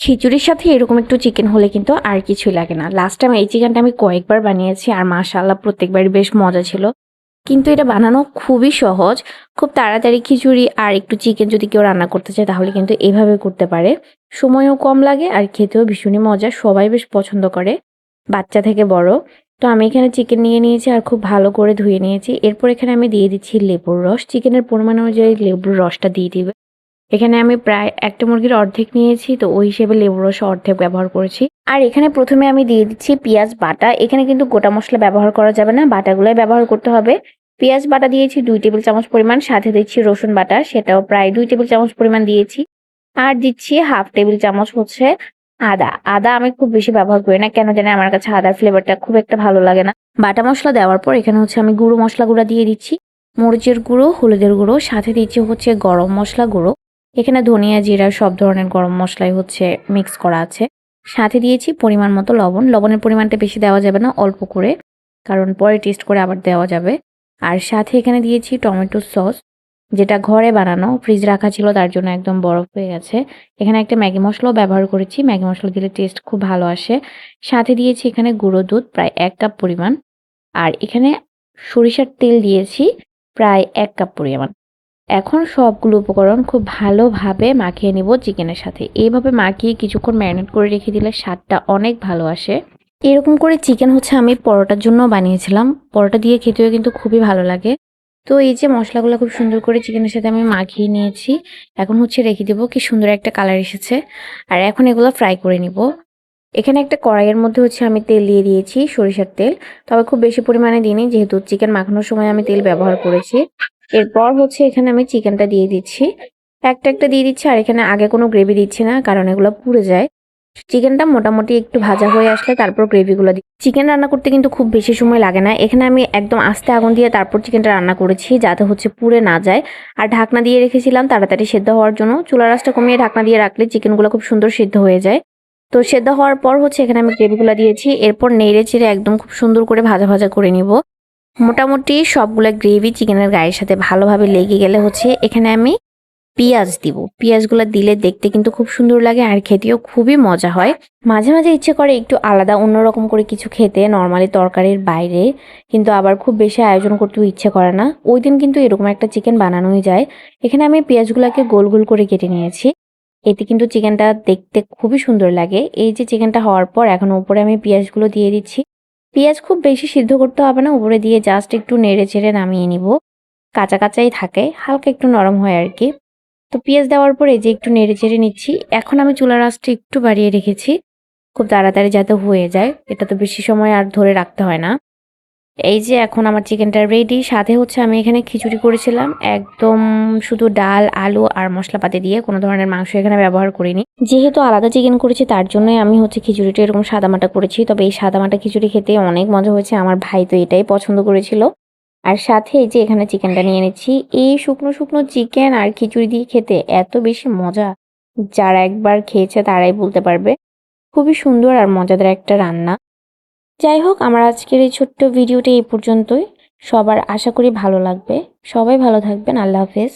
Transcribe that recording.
খিচুড়ির সাথে এরকম একটু চিকেন হলে কিন্তু আর কিছুই লাগে না। লাস্ট টাইম এই চিকেনটা আমি কয়েকবার বানিয়েছি আর মাশাআল্লাহ প্রত্যেকবারই বেশ মজা ছিল। কিন্তু এটা বানানো খুবই সহজ। খুব তাড়াতাড়ি খিচুড়ি আর একটু চিকেন যদি কেউ রান্না করতে চায় তাহলে কিন্তু এভাবে করতে পারে। সময়ও কম লাগে আর খেতেও ভীষণই মজা। সবাই বেশ পছন্দ করে, বাচ্চা থেকে বড়। তো আমি এখানে চিকেন নিয়ে নিয়েছি আর খুব ভালো করে ধুয়ে নিয়েছি। এরপর এখানে আমি দিয়ে দিচ্ছি লেবুর রস। চিকেনের পরিমাণ অনুযায়ী লেবুর রসটা দিয়ে দিবে। এখানে আমি প্রায় একটা মুরগির অর্ধেক নিয়েছি, তো ওই হিসেবে লেবুর রস অর্ধেক ব্যবহার করেছি। আর এখানে প্রথমে আমি দিয়ে দিচ্ছি পেঁয়াজ বাটা। এখানে কিন্তু গোটা মশলা ব্যবহার করা যাবে না, বাটাগুলাই ব্যবহার করতে হবে। পেঁয়াজ বাটা দিয়েছি 2 টেবিল চামচ পরিমাণ, সাথে দিচ্ছি রসুন বাটা, সেটাও প্রায় 2 টেবিল চামচ পরিমাণ দিয়েছি। আর দিচ্ছি হাফ টেবিল চামচ হচ্ছে আদা। আদা আমি খুব বেশি ব্যবহার করি না, কেন জানি আমার কাছে আদার ফ্লেভারটা খুব একটা ভালো লাগে না। বাটা মশলা দেওয়ার পর এখানে হচ্ছে আমি গুঁড়ো মশলা গুঁড়া দিয়ে দিচ্ছি, মরিচের গুঁড়ো, হলুদের গুঁড়ো, সাথে দিচ্ছি হচ্ছে গরম মশলা গুঁড়ো। এখানে ধনিয়া জিরা সব ধরনের গরম মশলাই হচ্ছে মিক্স করা আছে। সাথে দিয়েছি পরিমাণ মতো লবণ। লবণের পরিমাণটা বেশি দেওয়া যাবে না, অল্প করে, কারণ পরে টেস্ট করে আবার দেওয়া যাবে। আর সাথে এখানে দিয়েছি টমেটো সস, যেটা ঘরে বানানো, ফ্রিজ রাখা ছিল তার জন্য একদম বরফ হয়ে গেছে। এখানে একটা ম্যাগি মশলাও ব্যবহার করেছি, ম্যাগি মশলা দিলে টেস্ট খুব ভালো আসে। সাথে দিয়েছি এখানে গুঁড়ো দুধ প্রায় 1 কাপ পরিমাণ। আর এখানে সরিষার তেল দিয়েছি প্রায় 1 কাপ পরিমাণ। এখন সবগুলো উপকরণ খুব ভালোভাবে মাখিয়ে নিব চিকেনের সাথে। এইভাবে মাখিয়ে কিছুক্ষণ ম্যারিনেট করে রেখে দিলে স্বাদটা অনেক ভালো আসে। এরকম করে চিকেন হচ্ছে আমি পরোটার জন্য বানিয়েছিলাম। পরোটা দিয়ে খেতেও কিন্তু খুবই ভালো লাগে। তো এই যে মশলাগুলো খুব সুন্দর করে চিকেনের সাথে আমি মাখিয়ে নিয়েছি। এখন হচ্ছে রেখে দেবো। কি সুন্দর একটা কালার এসেছে। আর এখন এগুলো ফ্রাই করে নিব। এখানে একটা কড়াইয়ের মধ্যে হচ্ছে আমি তেল দিয়ে দিয়েছি, সরিষার তেল। তবে খুব বেশি পরিমাণে দিইনি, যেহেতু চিকেন মাখানোর সময় আমি তেল ব্যবহার করেছি। এরপর হচ্ছে এখানে আমি চিকেনটা দিয়ে দিচ্ছি। একটা একটা দিয়ে দিচ্ছি, আর এখানে আগে কোনো গ্রেভি দিচ্ছি না, কারণ এগুলো পুড়ে যায়। চিকেনটা মোটামুটি একটু ভাজা হয়ে আসলে তারপর গ্রেভিগুলো দিই। চিকেন রান্না করতে কিন্তু খুব বেশি সময় লাগে না। এখানে আমি একদম আস্তে আগুন দিয়ে তারপর চিকেনটা রান্না করেছি, যাতে হচ্ছে পুড়ে না যায়। আর ঢাকনা দিয়ে রেখেছিলাম তাড়াতাড়ি সেদ্ধ হওয়ার জন্য। চুলার আঁচটা কমিয়ে ঢাকনা দিয়ে রাখলে চিকেনগুলো খুব সুন্দর সিদ্ধ হয়ে যায়। তো সেদ্ধ হওয়ার পর হচ্ছে এখানে আমি গ্রেভিগুলো দিয়েছি। এরপর নেড়ে চেড়ে একদম খুব সুন্দর করে ভাজা ভাজা করে নিব। মোটামুটি সবগুলো গ্রেভি চিকেনের গায়ের সাথে ভালোভাবে লেগে গেলে হচ্ছে এখানে আমি পেঁয়াজ দিব। পেঁয়াজগুলো দিলে দেখতে কিন্তু খুব সুন্দর লাগে আর খেতেও খুবই মজা হয়। মাঝে মাঝে ইচ্ছে করে একটু আলাদা অন্যরকম করে কিছু খেতে, নর্মালি তরকারির বাইরে, কিন্তু আবার খুব বেশি আয়োজন করতেও ইচ্ছে করে না। ওই দিন কিন্তু এরকম একটা চিকেন বানানোই যায়। এখানে আমি পেঁয়াজগুলোকে গোল গোল করে কেটে নিয়েছি। এতে কিন্তু চিকেনটা দেখতে খুবই সুন্দর লাগে। এই যে চিকেনটা হওয়ার পর এখন উপরে আমি পেঁয়াজগুলো দিয়ে দিচ্ছি। পেঁয়াজ খুব বেশি সিদ্ধ করতে হবে না, উপরে দিয়ে জাস্ট একটু নেড়ে চেড়ে নামিয়ে নিব। কাঁচা কাঁচাই থাকে, হালকা একটু নরম হয় আর কি। তো পেঁয়াজ দেওয়ার পরে যে একটু নেড়ে চেড়ে নিচ্ছি। এখন আমি চুলার আঁচটা একটু বাড়িয়ে রেখেছি, খুব তাড়াতাড়ি যাতে হয়ে যায়। এটা তো বেশি সময় আর ধরে রাখতে হয় না। এই যে এখন আমার চিকেনটা রেডি। সাথে হচ্ছে আমি এখানে খিচুড়ি করেছিলাম, একদম শুধু ডাল, আলু আর মশলাপাতি দিয়ে, কোনো ধরনের মাংস এখানে ব্যবহার করিনি। যেহেতু আলাদা চিকেন করেছি তার জন্যই আমি হচ্ছে খিচুড়িটা এরকম সাদামাটা করেছি। তবে এই সাদামাটা খিচুড়ি খেতে অনেক মজা হয়েছে, আমার ভাই তো এটাই পছন্দ করেছিল। আর সাথে এই যে এখানে চিকেনটা নিয়ে নিচ্ছি। এই শুকনো শুকনো চিকেন আর খিচুড়ি দিয়ে খেতে এত বেশি মজা, যারা একবার খেয়েছে তারাই বলতে পারবে। খুবই সুন্দর আর মজাদার একটা রান্না। যাই হোক, আমার আজকের এই ছোট্ট ভিডিওটা এই পর্যন্তই। সবার আশা করি ভালো লাগবে। সবাই ভালো থাকবেন। আল্লাহ হাফেজ।